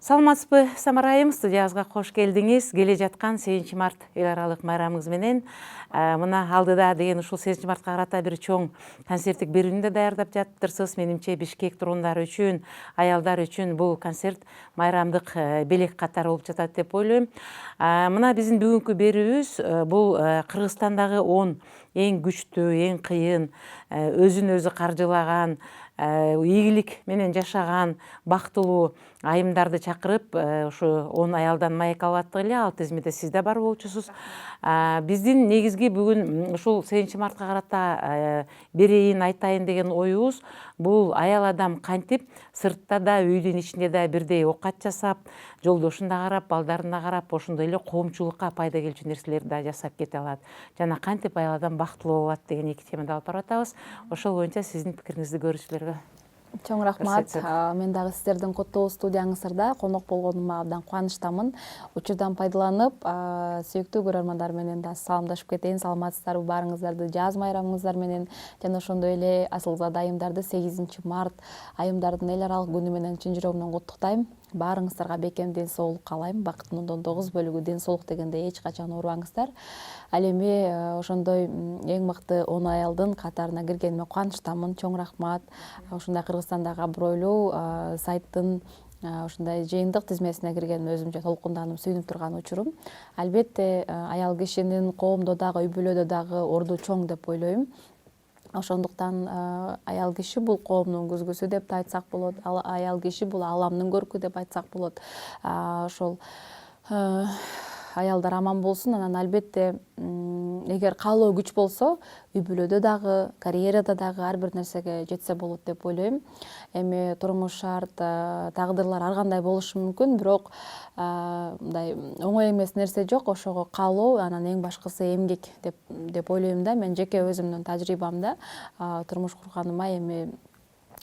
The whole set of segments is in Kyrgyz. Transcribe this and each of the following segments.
Саламатсызбы, Самарайым, студиябызга кош келдиңиз. Келе жаткан 8 март эл аралык майрамыңыз менен мына алдыда деген ушул 8 мартка карата бир чоң концерттик берүүнү даярдап жатыптырсыз. Менимче Бишкек тургундары үчүн, аялдар үчүн бул концерт майрамдык белек катары болуп жатат деп ойлойм. Мына биздин бүгүнкү берүүбүз бул Кыргызстандагы 10 эң күчтүү, эң кыйын, өзүн өзү каржылаган, ийгилик менен жашаган бактылуу айымдарды чакырып, ушу 10 аялдан маек алып аттык эле. Ал тизмеде сиз да бар болчусуз. Биздин негизги бүгүн ушул 8 мартка карата берейин, айтайын деген оюбуз бул аял адам кантип сыртта да, үйдүн ичинде да бирдей оокат жасап, жолдошун да карап, балдарын да карап, ошондой эле коомчулукка пайда келчү нерселерди да жасап кете алат. Жана кантип аял адам бактылуу болот деген эки темада алып барып атабыз. Ошол боюнча сиздин пикириңизди көрүүчүлөргө Чоң рахмат. Мен дагы сиздердин коттоо студияңыздарда конок болгонума абдан кубанычтамын. Учурдан пайдаланып, сүйүктүү көрөрмандар менен да саламдашып кетейин. Саламатсыздарбы баарыңыздарды жаз майрамыңыздар менен жана ошондой эле Асылзада айымдарды 8 март айымдардын эл аралык күнү менен чын жүрөгүмдөн куттуктайм. Баарыңыздарга бекем ден соолук каалайм. Бакыттын 9 бөлүгү ден соолук дегенде эч качан оорубаңыздар. Ал эми ошондой эң мыкты 10 аялдын катарына киргениме кубанычтамын. Чоң рахмат. Ушундай Кыргызстандагы абройлуу сайттын ушундай жыйынтык тизмесине киргениме өзүмчө толкунданып сүйүнүп турган учурум. Албетте аял кишинин коомдо дагы, үй бүлөдө дагы орду чоң деп ойлойм. Ошондуктан аял киши бул коомдун күзгүсү деп да айтсак болот. Аял киши бул ааламдын көркү деп айтсак болот. Ошол аялдар аман болсун. Анан албетте эгер каалоо күч болсо, үй бүлөдө дагы, карьерада дагы ар бир нерсеге жетсе болот деп ойлойм. Эми турмуш шарт, тагдырлар ар кандай болушу мүмкүн, бирок мындай оңой эмес нерсе жок. Ошого каалоо, анан эң башкысы эмгек деп ойлойм да. Мен жеке өзүмдүн тажрыйбамда турмуш курганыма эми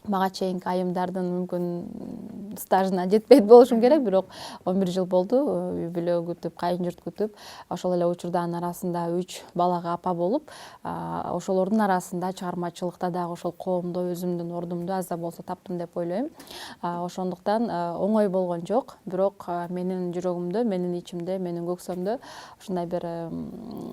мага чейинки айымдардын мүмкүн стажына жетпейт болушум керек, бирок 11 жыл болду үй бүлө күтүп, кайын журт күтүп, ошол эле учурдун арасында 3 балага апа болуп, ошолордун арасында чыгармачылыкта дагы ошол коомдо өзүмдүн ордумду аз да болсо таптым деп ойлойм. Ошондуктан оңой болгон жок, бирок менин жүрөгүмдө, менин ичимде, менин көксөмдө ушундай бир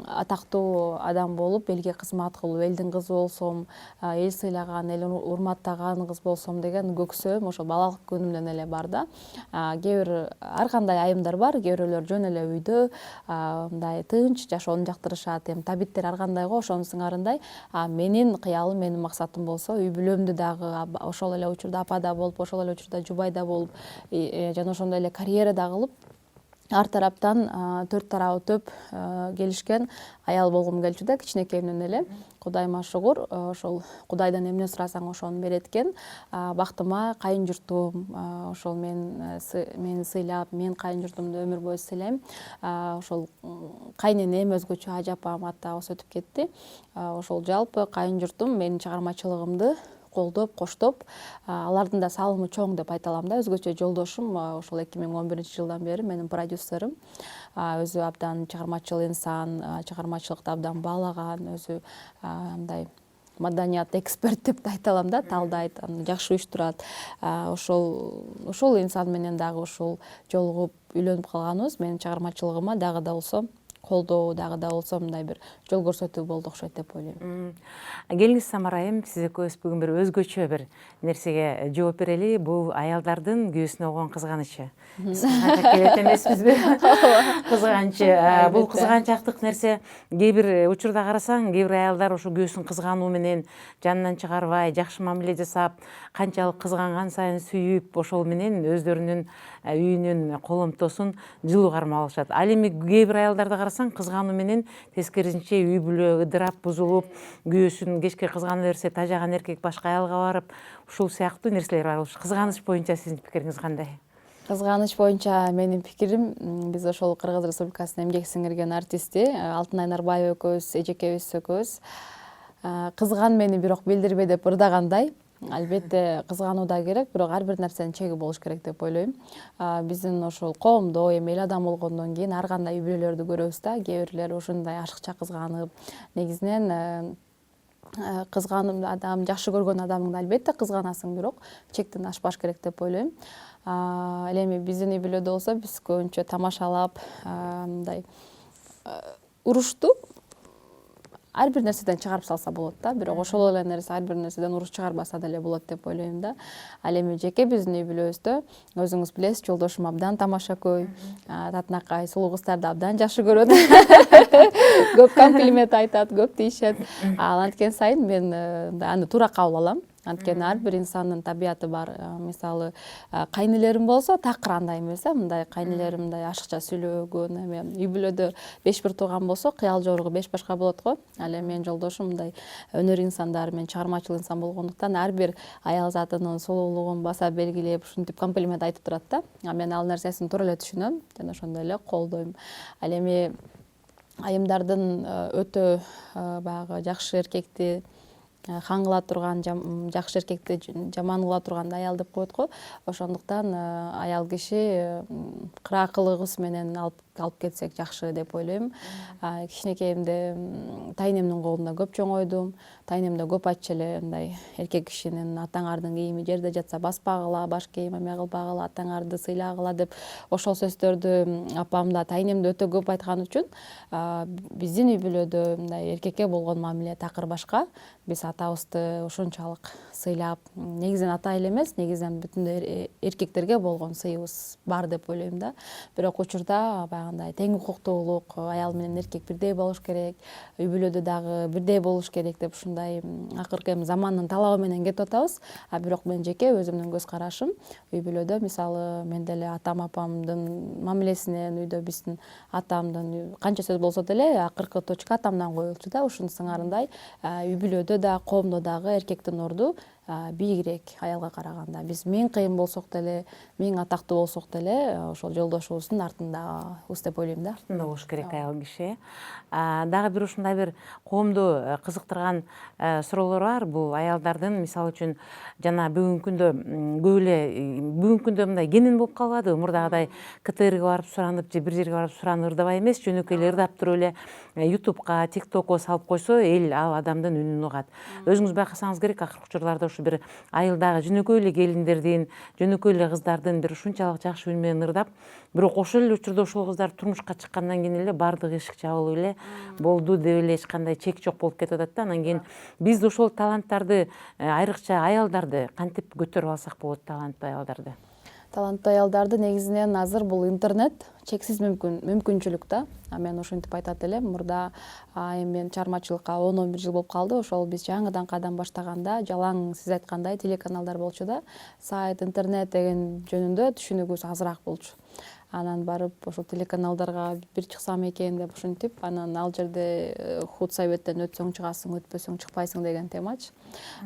атактуу адам болуп, элге кызмат кылуу, элдин кызы болсом, эл сыйлаган, эл урматтаган кыз болсом деген көксөм ошо балалык күнүмдөн эле бар да. Кээ бир ар кандай айымдар бар, кээ бирөөлөр жөн эле үйдө мындай тынч жашоону жактырышат. Эми табиттер ар кандай го, ошонун сыңарындай менин кыялым, менин максатым болсо үй бүлөмдү дагы ошол эле учурда апа да болуп, ошол эле учурда жубай да болуп, жана ошондой эле карьера да кылып, ар тараптан 4 тарабы төп келишкен аял болгум келчү да, кичинекейимден эле. Кудайыма шугур, ошол Кудайдан эмне сурасаң ошону берет экен. Бактыма кайын журтум, ошол мени сыйлап, мен кайын журтумду өмүр бою сыйлайм. Ошол кайненем өзгөчө, ажапам, ата-абасы өтүп кетти. Ошол жалпы кайын журтум менин чыгармачылыгымды колдоп, коштоп, алардын да салымы чоң деп айта алам да. Өзгөчө жолдошум ошол 2011 жылдан бери менин продюсерим. Өзү абдан чыгармачыл инсан, чыгармачылыкты абдан баалаган, өзү мындай маданият эксперт деп айта алам да, талдайт, жакшы уюштурат. Ошол инсан менен дагы ушул жолугуп үйлөнүп калганыбыз менин чыгармачылыгыма дагы да болсо колдоо, дагы да болсо мындай бир жол көрсөтүү болду окшойт деп ойлойм. Келиңиз Самарайым, сиз экөөбүз бүгүн бир өзгөчө бир нерсеге жооп берели. Бул аялдардын күйөөсүнө болгон кызганычы. Керек эмеспизби? Кызганычы. Бул кызганчактык нерсе кээ бир учурда карасаң, кээ бир аялдар ошо күйөөсүн кызгануу менен жанынан чыгарбай, жакшы мамиле жасап, канчалык кызганган сайын сүйүп, ошол менен өздөрүнүн үйүнүн коломтосун жылуу кармап алышат. Ал эми кээ бир аялдарды карасаң, кызгануу менен тескерисинче үй бүлө ыдырап, бузулуп, күйөөсүн кечке кызгана берсе, тажаган эркек башка аялга барып, ушул сыяктуу нерселер бар. Кызганыч боюнча сиздин пикириңиз кандай? Кызганыч боюнча менин пикирим, биз ошол Кыргыз Республикасынын эмгек сиңирген артисти Алтынай Нарбаева экөөбүз, эжекебиз экөөбүз кызган мени бирок билдирбе деп ырдагандай. Албетте кызгануу да керек, бирок ар бир нерсенин чеги болуш керек деп ойлойм. Биздин ошол коомдо эми эл адам болгондон кийин ар кандай үй бүлөлөрдү көрөбүз да. Кээ бирлер ушундай ашыкча кызганып, негизинен кызганымды адам жакшы көргөн адамыңды албетте кызганасың, бирок чектен ашпаш керек деп ойлойм. Ал эми биздин үй бүлөдө болсо биз көбүнчө тамашалап мындай урушту ар бир нерседен чыгарып салса болот да, бирок ошол эле нерсе ар бир нерседен уруш чыгарбаса деле болот деп ойлойм да. Ал эми жеке биздин үй бүлөбүздө өзүңүз билесиз, жолдошум абдан тамашакөй, татынакай сулуу кыздарды абдан жакшы көрөт. Көп комплимент айтат, көп тийишет. Ал анткен сайын мен аны туура кабыл алам. Анткени ар бир инсандын табияты бар. Мисалы, кайнелерим болсо такыр андай эмес, мындай кайнелерим мындай ашыкча сүйлөгөн, эми үй бүлөдө 5 тууган болсо, кыял жоругу 5 башка болот го. Ал эми менин жолдошум мындай өнөр инсандары менен чыгармачыл инсан болгондуктан ар бир аял затынын сулуулугун баса белгилеп, ушинтип комплимент айтып турат да. Мен ал нерсесин туура эле түшүнөм жана ошондой эле колдойм. Ал эми айымдардын өтө баягы жакшы эркекти хан кыла турган, жакшы эркекти жаман кыла турган аял деп коет го. Ошондуктан аял киши кыраакылыгыбыз менен алып кетсек жакшы деп ойлойм. Кичинекейимде тайнемдин колунда көп чоңойдум. Тайнемде көп айтчу эле мындай эркек кишинин атаңардын кийими жерде жатса баспагыла, баш кийим эме кылбагыла, атаңарды сыйлагыла деп ошол сөздөрдү апам да тайнемде өтө көп айткан үчүн биздин үй бүлөдө мындай эркекке болгон мамиле такыр башка. Биз атабызды ошончолук сыйлап, негизинен ата эле эмес, негизинен бүтүндөй эркектерге болгон сыйыбыз бар деп ойлойм да. Бирок учурда баягындай тең укуктуулук, аял менен эркек бирдей болуш керек, үй бүлөдө дагы бирдей болуш керек деп ушундай акыркы эми замандын талабы менен кетип атабыз. Бирок мен жеке өзүмдүн көз карашым үй бүлөдө мисалы мен деле атам апамдын мамилесинен, үйдө биздин атамдын канча сөз болсо деле акыркы точка атамдан коюлчу да. Ушунун сыңарындай үй бүлөдө да, коомдо дагы эркектин орду бийигирээк аялга караганда. Биз миң кыйын болсок деле, миң атактуу болсок деле ошол жолдошубуздун артындабыз деп ойлойм да. Артында болуш керек аял киши. Дагы бир ушундай бир коомду кызыктырган суроолор бар. Бул аялдардын мисалы үчүн жана бүгүнкү күндө көп эле бүгүнкү күндө мындай кенен болуп калбадыбы? Мурдагыдай КТРге барып суранып же бир жерге барып суранып ырдабай эмес, жөнөкөй эле ырдап туруп эле ютубка, тиктокко салып койсо эл ал адамдын үнүн угат. Өзүңүз байкасаңыз керек, акыркы учурларда ушу бир айылдагы жөнөкөй эле келиндердин, жөнөкөй эле кыздардын бир ушунчалык жакшы үн менен ырдап, бирок ошол эле учурда ошол кыздар турмушка чыккандан кийин эле баардык эшик жабылып эле болду деп эле эч кандай чек жок болуп кетип атат да. Анан кийин биз ошол таланттарды, айрыкча аялдарды кантип көтөрүп алсак болот, таланттуу аялдарды? Таланттуу аялдарды негизинен азыр бул интернет чексиз мүмкүнчүлүк да. Мен ошентип айтат элем. Мурда эми мен чыгармачылыкка 10-11 жыл болуп калды. Ошол биз жаңыдан кадам баштаганда жалаң сиз айткандай телеканалдар болчу да. Сайт, интернет деген жөнүндө түшүнүгүбүз азыраак болчу. Анан барып ошол телеканалдарга бир чыксам экен деп ушинтип, анан ал жерде худсоветтен өтсөң чыгасың, өтпөсөң чыкпайсың деген темачы.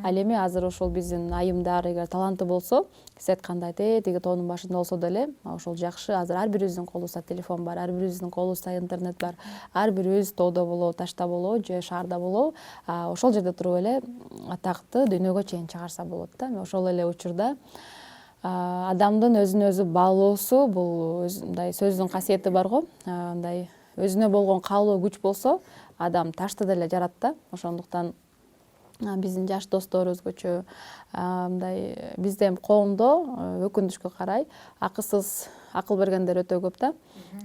Ал эми азыр ошол биздин айымдар эгер таланты болсо, сиз айткандай тиги тоонун башында болсо деле ошол жакшы. Азыр ар бирибиздин колубузда телефон бар, ар бирибиздин колубузда интернет бар. Ар бирибиз тоодо болобу, ташта болобу же шаарда болобу, ошол жерде туруп эле атакты дүйнөгө чейин чыгарса болот да. Ошол эле учурда адамдын өзүнө өзү баалоосу, бул мындай сөздүн касиети бар го. Мындай өзүнө болгон каалоо күч болсо, адам ташты деле жарат да. Ошондуктан биздин жаш достор өзгөчө мындай бизде коомдо өкүнүчкө карай акыл бергендер өтө көп да.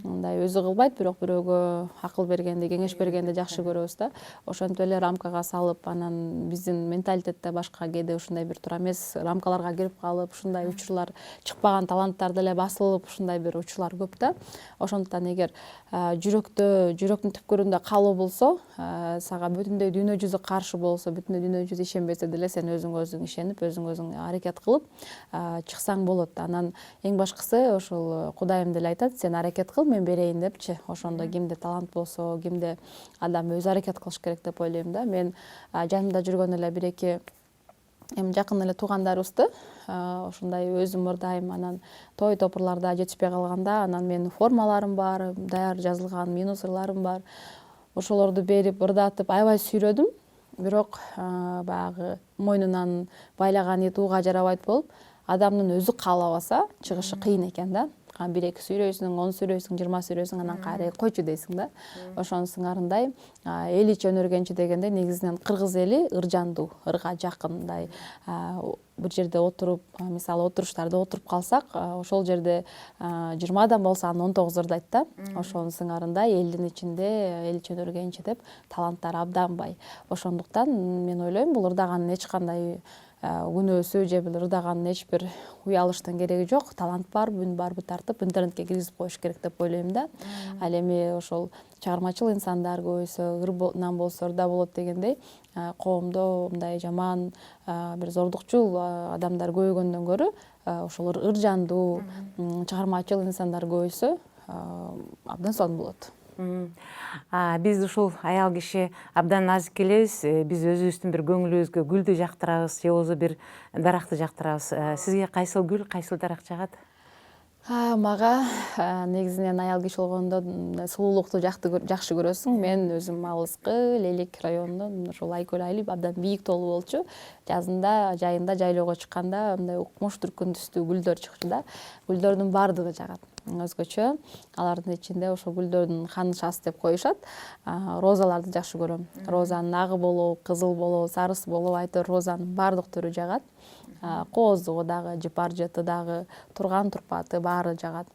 Мындай өзү кылбайт, бирок бирөөгө акыл бергенди, кеңеш бергенди жакшы көрөбүз да. Ошентип эле рамкага салып, анан биздин менталитетте башка кээде ушундай бир туура эмес рамкаларга кирип калып, ушундай учурлар чыкпаган таланттар деле басылып, ушундай бир учурлар көп да. Ошондуктан эгер жүрөктүн түпкүрүндө каалоо болсо, сага бүтүндөй дүйнө жүзү каршы болсо, бүтүндөй дүйнө жүзү ишенбесе деле сен өзүңө өзүң ишенип, өзүңө өзүң аракет кылып чыксаң болот. Анан эң башкысы ошол Кудайым деле айтат, сен аракет кыл, мен берейин депчи. Ошондо кимде талант болсо, кимде адам өзү аракет кылыш керек деп ойлойм да. Мен жанымда жүргөн эле бир-эки эми жакын эле туугандарыбызды ошондой өзүм ырдайм, анан той топурларда жетишпей калганда, анан менин формаларым бар, даяр жазылган минус ырларым бар. Ошолорду берип, ырдатып аябай сүйрөдүм. Бирок баягы мойнунан байлаган ит ууга жарабайт болуп, адамдын өзү каалабаса чыгышы кыйын экен да. бир эки сүйлөйсүң, 10 сүйлөйсүң, 20 сүйлөйсүң, анан кайра койчу дейсиң да. Ошонун сыңарындай эл ич өнөргөнчү дегенде негизинен кыргыз эли ыржандуу, ырга жакындай. Бир жерде отуруп, мисалы отуруштарда отуруп калсак, ошол жерде 20 адам болсо анын 19 ырдайт да. Ошонун сыңарындай элдин ичинде эл ич өнөргөнчү деп таланттар абдан бай. Ошондуктан мен ойлойм, бул ырдаганын эч кандай күнөөсү же бир ырдаганын эч бир уялыштын кереги жок. Талант бар, үн барбы тартып интернетке киргизип коюш керек деп ойлойм да. Ал эми ошол чыгармачыл инсандар көбөйсө, ырнан болсо ырда болот дегендей, коомдо мындай жаман бир зордукчул адамдар көбөйгөндөн көрө ошол ыржандуу чыгармачыл инсандар көбөйсө абдан сонун болот. Биз ушул аял киши абдан назик элебиз. Биз өзүбүздүн бир көңүлүбүзгө гүлдү жактырабыз же болбосо бир даракты жактырабыз. Сизге кайсыл гүл, кайсыл дарак жагат? Мага негизинен аял киши болгондо сулуулукту жакшы көрөсүң. Мен өзүм Алыскы, Лелек районунун ошол Айкөл айыл абдан бийик тоолуу болчу. Жазында, жайында жайлоого чыкканда мындай укмуш түркүн түстүү гүлдөр чыкчу да. Гүлдөрдүн баардыгы жагат. Өзгөчө алардын ичинде ошо гүлдөрдүн ханышасы деп коюшат. Розаларды жакшы көрөм. Розанын агы болобу, кызыл болобу, сарысы болобу, айтор розанын баардык түрү жагат. Кооздугу дагы, жыпар жыты дагы, турган турпаты баары жагат.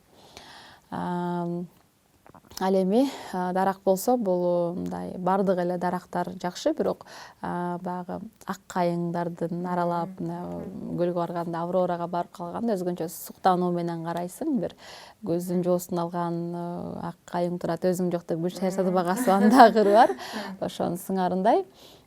Ал эми дарак болсо, бул мындай баардык эле дарактар жакшы, бирок баягы ак кайыңдардын аралап көлгө барганда, Аврорага барып калганда өзгөчө суктануу менен карайсың. Бир көздүн жоосун алган ак кайың турат, өзүң жок деп Гүлшара Садыбагасованын дагы ыры бар. Ошонун сыңарындай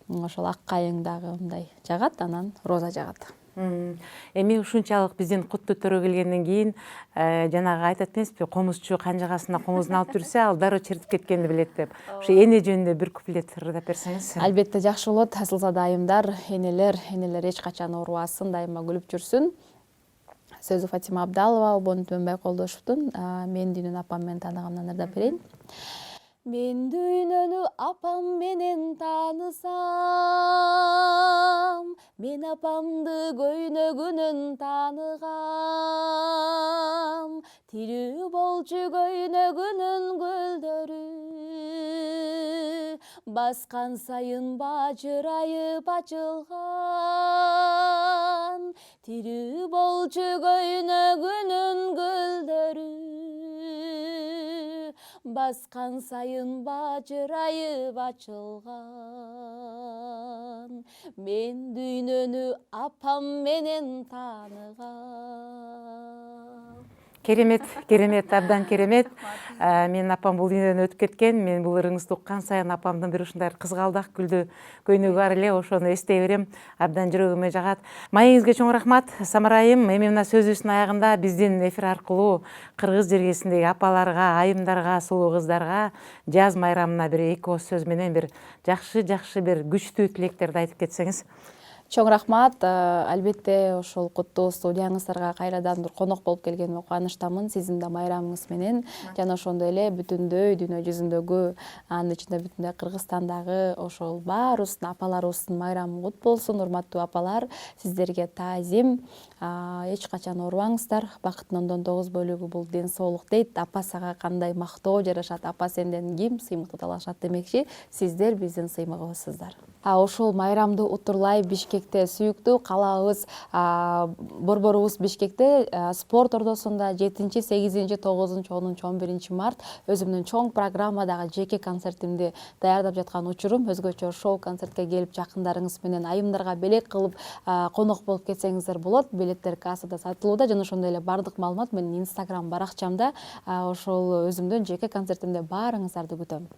ошол ак кайың дагы мындай жагат, анан роза жагат. Эми ушунчалык биздин кутту төрө келгенден кийин жанагы айтат эмеспи, комузчу канжагасына комузун алып жүрсө, ал дароо чертип кеткенди билет деп. Ошо эне жөнүндө бир куплет ырдап берсеңиз. Албетте жакшы болот. Асылса дайымдар, энелер эч качан оорубасын, дайыма күлүп жүрсүн. Сөзү Фатима Абдалова, Обон Түмөнбай Колдошевдун Мен дүйнөнү апам менен тааныгамдан ырдап берейин. Мен дүйнөнү апам менен таанысам, мен апамды көйнөгүнөн тааныгам. Тирүү болчу көйнөгүнүн гүлдөрү, баскан сайын бажырайып ачылган. Тирүү болчу көйнөгүнүн гүлдөрү, баскан сайын бажырайып ачылган. Мен дүйнөнү апам менен тааныгам. Керемет, абдан керемет. Менин апам бул дүйнөдөн өтүп кеткен. Мен бул ырыңызды уккан сайын апамдын бир ушундай кызгалдак гүлдү көйнөгү бар эле, ошону эстей берем. Абдан жүрөгүмө жагат. Маегиңизге чоң рахмат, Самарайым. Эми мына сөзүбүздүн аягында биздин эфир аркылуу кыргыз жергесиндеги апаларга, айымдарга, сулуу кыздарга жаз майрамына бир эки ооз сөз менен бир жакшы бир күчтүү тилектерди айтып кетсеңиз. Чоң рахмат. Албетте ошол куттуу студияңыздарга кайрадан бир конок болуп келгениме кубанычтамын. Сиздин да майрамыңыз менен жана ошондой эле бүтүндөй дүйнө жүзүндөгү, анын ичинде бүтүндөй Кыргызстандагы ошол баарыбыздын апаларыбыздын майрамы кут болсун. Урматтуу апалар, сиздерге таазим. Эч качан оорубаңыздар. Бакыттын 9 бөлүгү бул ден соолук дейт. Апа сага кандай мактоо жарашат, апа сенден ким сыймыкты талашат демекчи. Сиздер биздин сыймыгыбызсыздар. Ошол майрамды утурлай Бишкекте сүйүктүү калаабыз, борборубуз Бишкекте спорт ордосунда 7, 8, 9, 10, 11 март өзүмдүн чоң программадагы жеке концертимди даярдап жаткан учурум. Өзгөчө шоу концертке келип жакындарыңыз менен айымдарга белек кылып конок болуп кетсеңиздер болот. Билеттер кассада сатылууда жана ошондой эле бардык маалымат менин Instagram баракчамда. Ошол өзүмдүн жеке концертимде баарыңыздарды күтөм.